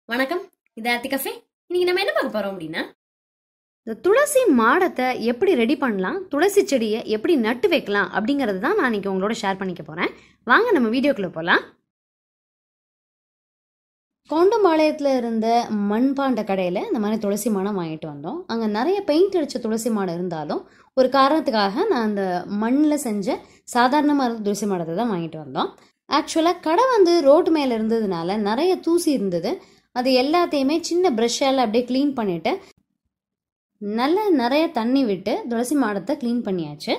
வணக்கம், இது ஆர்த்தி கஃபே. இன்னைக்கு நம்ம என்ன பார்க்க போறோம் அப்படின்னா, இந்த துளசி மாடத்தை எப்படி ரெடி பண்ணலாம், துளசி செடியை எப்படி நட்டு வைக்கலாம் அப்படிங்கிறது தான் நான் இன்னைக்கு உங்களோட ஷேர் பண்ணிக்க போறேன். வாங்க நம்ம வீடியோக்குள்ள போகலாம். கவுண்டம்பாளையத்தில் இருந்த மண்பாண்ட கடையில் இந்த மாதிரி துளசி மாடம் வாங்கிட்டு வந்தோம். அங்கே நிறைய பெயிண்ட் அடித்த துளசி மாடம் இருந்தாலும் ஒரு காரணத்துக்காக நான் அந்த மண்ணில் செஞ்ச சாதாரணமாக இருந்த துளசி மாடத்தை தான் வாங்கிட்டு வந்தோம். ஆக்சுவலாக கடை ரோட்டு மேலே இருந்ததுனால நிறைய தூசி இருந்தது. அது எல்லாத்தையுமே சின்ன ப்ரஷ்ஷால் அப்படியே க்ளீன் பண்ணிவிட்டு நிறைய தண்ணி விட்டு துளசி மாடத்தை க்ளீன் பண்ணியாச்சு.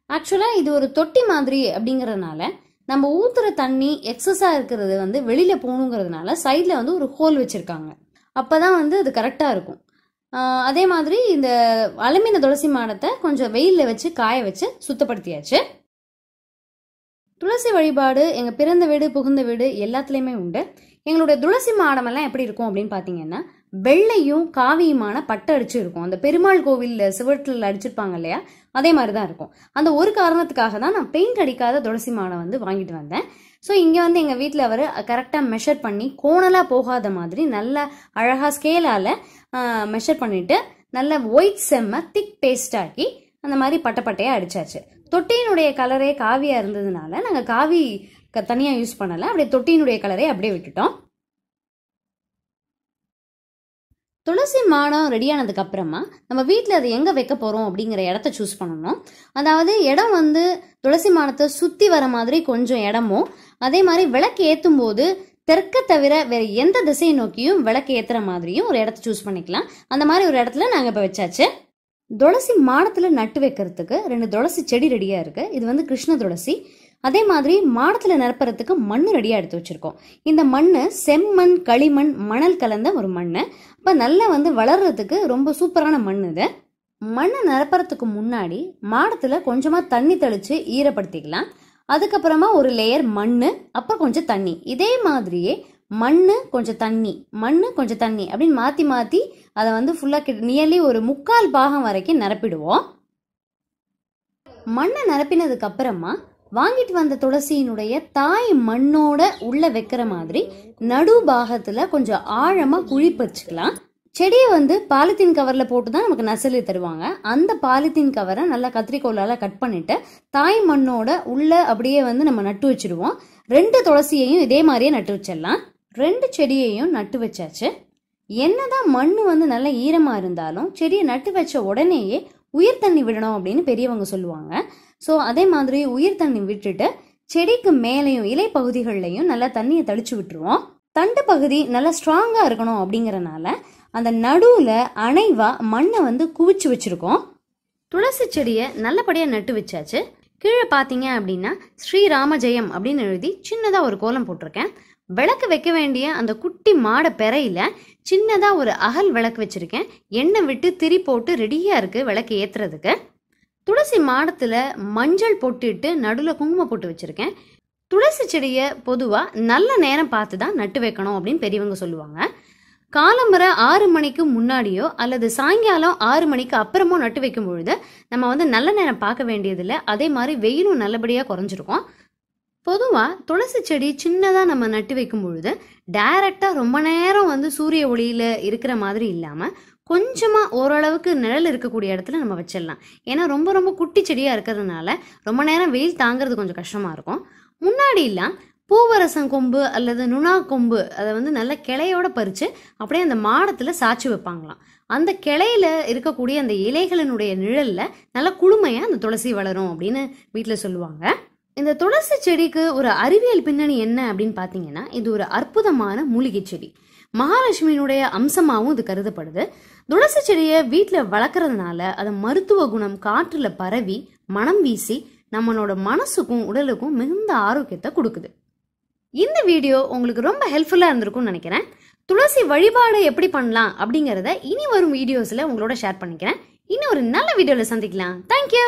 ஆக்சுவலாக இது ஒரு தொட்டி மாதிரி அப்படிங்கிறதுனால நம்ம ஊற்றுற தண்ணி எக்ஸஸாக இருக்கிறது வெளியில் போகணுங்கிறதுனால சைடில் ஒரு ஹோல் வச்சுருக்காங்க. அப்போ தான் அது கரெக்டாக இருக்கும். அதே மாதிரி இந்த அலுமினிய துளசி மாடத்தை கொஞ்சம் வெயிலில் வச்சு காய வச்சு சுத்தப்படுத்தியாச்சு. துளசி வழிபாடு எங்கள் பிறந்த வீடு புகுந்த வீடு எல்லாத்துலேயுமே உண்டு. எங்களுடைய துளசி மாடமெல்லாம் எப்படி இருக்கும் அப்படின்னு பார்த்தீங்கன்னா, வெள்ளையும் காவியுமான பட்டை அடிச்சு இருக்கும். அந்த பெருமாள் கோவில் சிவட்டில் அடிச்சிருப்பாங்க இல்லையா, அதே மாதிரி தான் இருக்கும். அந்த ஒரு காரணத்துக்காக தான் நான் பெயிண்ட் அடிக்காத துளசி மாடம் வாங்கிட்டு வந்தேன். ஸோ இங்கே எங்கள் வீட்டில் அவர் கரெக்டாக மெஷர் பண்ணி கோணலாக போகாத மாதிரி நல்ல அழகாக ஸ்கேலால் மெஷர் பண்ணிவிட்டு நல்ல ஒயிட் செம்மை திக் பேஸ்ட் ஆக்கி அந்த மாதிரி பட்டையாக அடித்தாச்சு. தொட்டியினுடைய கலரே காவியாக இருந்ததுனால நாங்கள் காவி தனியாக யூஸ் பண்ணலை, அப்படியே தொட்டியினுடைய கலரே அப்படியே விட்டுட்டோம். துளசி மாடம் ரெடியானதுக்கு அப்புறமா நம்ம வீட்டில் அதை எங்கே வைக்க போகிறோம் அப்படிங்கிற இடத்த சூஸ் பண்ணணும். அதாவது இடம் துளசி மாடத்தை சுற்றி வர மாதிரி கொஞ்சம் இடமும், அதே மாதிரி விளக்கு ஏற்றும் போது தெற்க தவிர வேறு எந்த திசையை நோக்கியும் விளக்கு ஏற்றுற மாதிரியும் ஒரு இடத்த சூஸ் பண்ணிக்கலாம். அந்த மாதிரி ஒரு இடத்துல நாங்கள் இப்போ வச்சாச்சு. துளசி மாடத்தில் நட்டு வைக்கிறதுக்கு 2 துளசி செடி ரெடியாக இருக்குது. இது கிருஷ்ண துளசி. அதே மாதிரி மாடத்தில் நிரப்புறதுக்கு மண் ரெடியாக எடுத்து வச்சுருக்கோம். இந்த மண் செம்மண், களிமண், மணல் கலந்த ஒரு மண். அப்போ நல்லா வளர்கிறதுக்கு ரொம்ப சூப்பரான மண் இது. மண்ணை நிரப்புறதுக்கு முன்னாடி மாடத்தில் கொஞ்சமாக தண்ணி தெளித்து ஈரப்படுத்திக்கலாம். அதுக்கப்புறமா ஒரு லேயர் மண், அப்புறம் கொஞ்சம் தண்ணி. இதே மாதிரியே மண்ணு கொஞ்சம் தண்ணி, மண்ணு கொஞ்சம் தண்ணி அப்படின்னு மாற்றி மாற்றி அதை ஃபுல்லாக நியர்லி ஒரு 3/4 பாகம் வரைக்கும் நிரப்பிடுவோம். மண்ணை நிரப்பினதுக்கு அப்புறமா வாங்கிட்டு வந்த துளசியினுடைய தாய் மண்ணோட உள்ள வைக்கிற மாதிரி நடு பாகத்துல கொஞ்சம் ஆழமா குழி பறிச்சுக்கலாம். செடியை பாலித்தீன் கவர்ல போட்டு தான் நமக்கு நர்சரி தருவாங்க. அந்த பாலித்தீன் கவரை நல்லா கத்திரிக்கோலால கட் பண்ணிட்டு தாய் மண்ணோட உள்ள அப்படியே நம்ம நட்டு வச்சிருவோம். 2 துளசியையும் இதே மாதிரியே நட்டு வச்சிடலாம். 2 செடியையும் நட்டு வச்சாச்சு. என்னதான் மண்ணு நல்ல ஈரமா இருந்தாலும் செடியை நட்டு வச்ச உடனேயே உயிர் தண்ணி விடணும் அப்படின்னு பெரியவங்க சொல்லுவாங்க. ஸோ அதே மாதிரி உயிர் தண்ணி விட்டுட்டு செடிக்கு மேலேயும் இலை பகுதிகள்லையும் நல்லா தண்ணியை தெளிச்சு விட்டுருவோம். தண்டு பகுதி நல்லா ஸ்ட்ராங்கா இருக்கணும் அப்படிங்கறனால அந்த நடுவுல அணைவா மண்ணை குவிச்சு வச்சிருக்கோம். துளசி செடியை நல்லபடியா நட்டு வச்சாச்சு. கீழே பார்த்தீங்க அப்படின்னா ஸ்ரீராம ஜெயம் அப்படின்னு எழுதி சின்னதா ஒரு கோலம் போட்டிருக்கேன். விளக்கு வைக்க வேண்டிய அந்த குட்டி மாட பெறையில சின்னதா ஒரு அகல் விளக்கு வச்சிருக்கேன். எண்ணெய் விட்டு திரி போட்டு ரெடியா இருக்கு விளக்கு ஏத்துறதுக்கு. துளசி மாடத்துல மஞ்சள் பொட்டிட்டு நடுவில் குங்குமம் போட்டு வச்சிருக்கேன். துளசி செடியை பொதுவா நல்ல நேரம் பார்த்து தான் நட்டு வைக்கணும் அப்படின்னு பெரியவங்க சொல்லுவாங்க. காலம்பரை 6 மணிக்கு முன்னாடியோ அல்லது சாயங்காலம் 6 மணிக்கு அப்புறமோ நட்டு வைக்கும் பொழுது நம்ம நல்ல நேரம் பார்க்க வேண்டியதில்லை. அதே மாதிரி வெயிலும் நல்லபடியாக குறைஞ்சிருக்கும். பொதுவாக துளசி செடி சின்னதாக நம்ம நட்டு வைக்கும் பொழுது டைரக்டாக ரொம்ப நேரம் சூரிய ஒளியில் இருக்கிற மாதிரி இல்லாமல் கொஞ்சமாக ஓரளவுக்கு நிழல் இருக்கக்கூடிய இடத்துல நம்ம வச்சிடலாம். ஏன்னா ரொம்ப ரொம்ப குட்டி செடியாக இருக்கிறதுனால ரொம்ப நேரம் வெயில் தாங்கிறது கொஞ்சம் கஷ்டமாக இருக்கும். முன்னாடிலாம் பூவரசம் கொம்பு அல்லது நுணா கொம்பு அதை நல்ல கிளையோட பறித்து அப்படியே அந்த மாடத்தில் சாய்ச்சி வைப்பாங்களாம். அந்த கிளையில இருக்கக்கூடிய அந்த இலைகளினுடைய நிழலில் நல்ல குளுமையாக அந்த துளசி வளரும் அப்படின்னு வீட்டில் சொல்லுவாங்க. இந்த துளசி செடிக்கு ஒரு அறிவியல் பின்னணி என்ன அப்படின்னு பார்த்தீங்கன்னா, இது ஒரு அற்புதமான மூலிகை செடி. மகாலட்சுமியினுடைய அம்சமாகவும் இது கருதப்படுது. துளசி செடியை வீட்டில் வளர்க்குறதுனால அது மருத்துவ குணம் காற்றுல பரவி மனம் வீசி நம்மளோட மனசுக்கும் உடலுக்கும் மிகுந்த ஆரோக்கியத்தை கொடுக்குது. இந்த வீடியோ உங்களுக்கு ரொம்ப ஹெல்ப்ஃபுல்லாக இருந்திருக்கும்னு நினைக்கிறேன். துளசி வழிபாடு எப்படி பண்ணலாம் அப்படிங்கிறத இனி வரும் வீடியோஸில் உங்களோட ஷேர் பண்ணிக்கிறேன். இன்னும் ஒரு நல்ல வீடியோவில் சந்திக்கலாம். தேங்க்யூ.